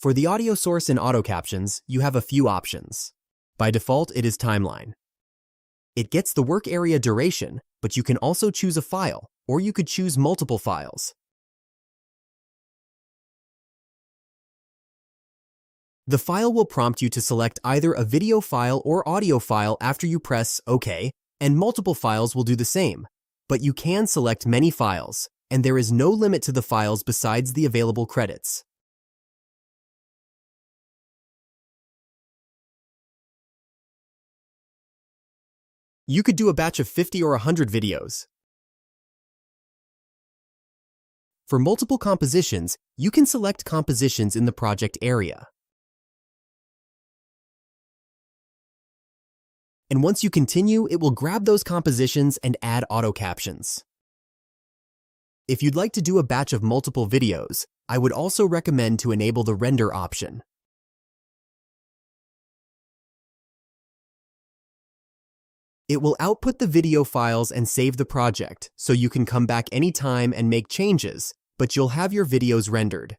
For the audio source in Auto Captions, you have a few options. By default, it is timeline. It gets the work area duration, but you can also choose a file, or you could choose multiple files. The file will prompt you to select either a video file or audio file after you press OK, and multiple files will do the same. But you can select many files, and there is no limit to the files besides the available credits. You could do a batch of 50 or 100 videos. For multiple compositions, you can select compositions in the project area. And once you continue, it will grab those compositions and add auto captions. If you'd like to do a batch of multiple videos, I would also recommend to enable the render option. It will output the video files and save the project, so you can come back anytime and make changes, but you'll have your videos rendered.